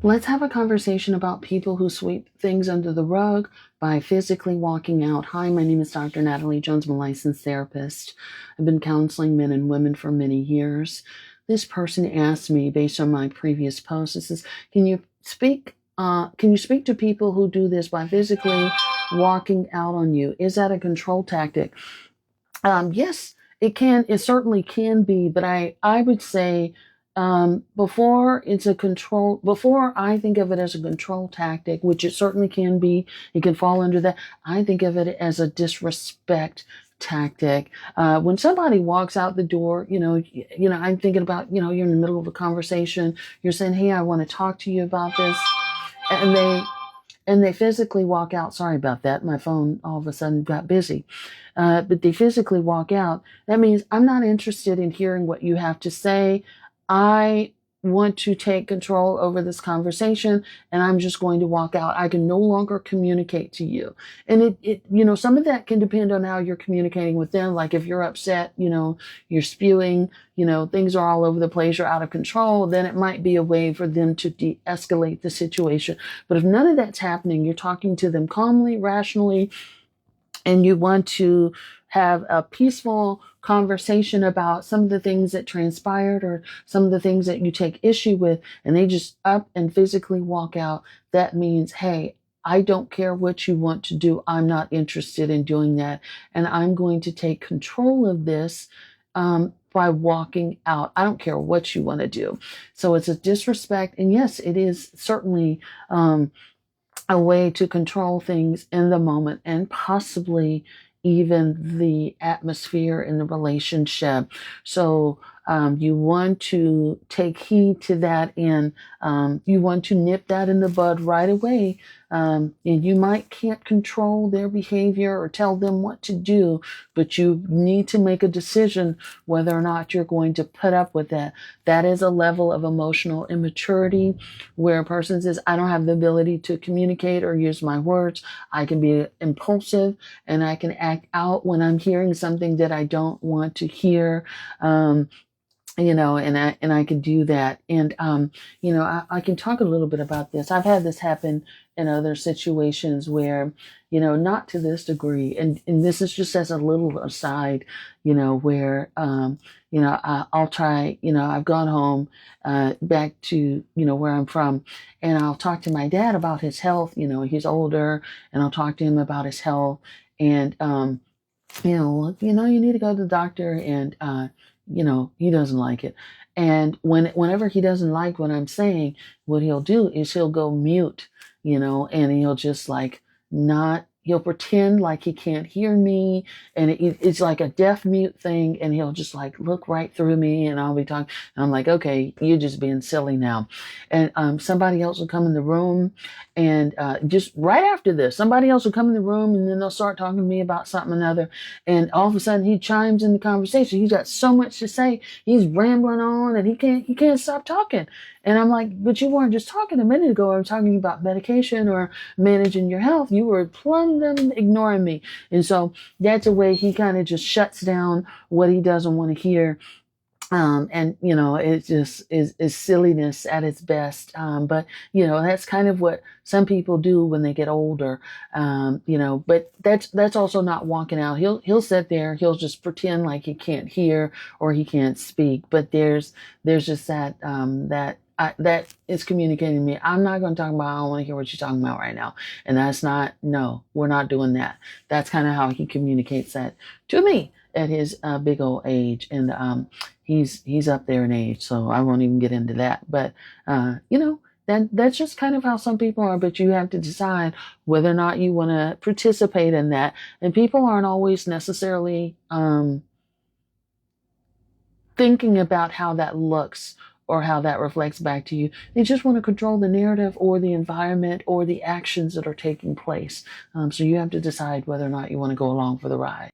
Let's have a conversation about people who sweep things under the rug by physically walking out. Hi, my name is Dr. Natalie Jones. I'm a licensed therapist. I've been counseling men and women for many years. This person asked me, based on my previous post, it says, can you speak to people who do this by physically walking out on you? Is that a control tactic? Yes, it can. It certainly can be, but I would say before I think of it as a control tactic, which it certainly can be, it can fall under that. I think of it as a disrespect tactic. When somebody walks out the door, I'm thinking about, you're in the middle of a conversation, you're saying, hey, I want to talk to you about this, and they physically walk out. Sorry about that. My phone all of a sudden got busy. But they physically walk out. That means I'm not interested in hearing what you have to say. I want to take control over this conversation, and I'm just going to walk out. I can no longer communicate to you. And some of that can depend on how you're communicating with them. Like if you're upset, you're spewing, things are all over the place, you're out of control, then it might be a way for them to de-escalate the situation. But if none of that's happening, you're talking to them calmly, rationally, and you want to have a peaceful conversation about some of the things that transpired or some of the things that you take issue with, and they just up and physically walk out, that means, hey, I don't care what you want to do. I'm not interested in doing that. And I'm going to take control of this by walking out. I don't care what you want to do. So it's a disrespect. And yes, it is certainly a way to control things in the moment and possibly even the atmosphere in the relationship. So you want to take heed to that, and you want to nip that in the bud right away. And you can't control their behavior or tell them what to do, but you need to make a decision whether or not you're going to put up with that. That is a level of emotional immaturity where a person says, I don't have the ability to communicate or use my words. I can be impulsive and I can act out when I'm hearing something that I don't want to hear. And I can do that. And, I can talk a little bit about this. I've had this happen in other situations where, not to this degree. And this is just as a little aside, where, I'll try, I've gone home, back to, where I'm from, and I'll talk to my dad about his health. He's older, and I'll talk to him about his health, and, you need to go to the doctor, and, he doesn't like it. And whenever he doesn't like what I'm saying, what he'll do is he'll go mute, and he'll just he'll pretend like he can't hear me, and it's like a deaf mute thing, and he'll just look right through me, and I'll be talking, and I'm like, okay, you're just being silly now. And somebody else will come in the room, and just right after this, somebody else will come in the room, and then they'll start talking to me about something or another, and all of a sudden he chimes in the conversation. He's got so much to say, he's rambling on, and he can't stop talking. And I'm like, but you weren't just talking a minute ago. I was talking about medication or managing your health. You were plumb ignoring me. And so that's a way he kind of just shuts down what he doesn't want to hear. It just is silliness at its best. But that's kind of what some people do when they get older. But that's also not walking out. He'll sit there, he'll just pretend like he can't hear or he can't speak. But there's just that is communicating to me. I'm not going to talk about, I don't want to hear what you're talking about right now. And no, we're not doing that. That's kind of how he communicates that to me at his big old age. And he's up there in age, so I won't even get into that. But, that's just kind of how some people are, but you have to decide whether or not you want to participate in that. And people aren't always necessarily thinking about how that looks or how that reflects back to you. They just want to control the narrative or the environment or the actions that are taking place. So you have to decide whether or not you want to go along for the ride.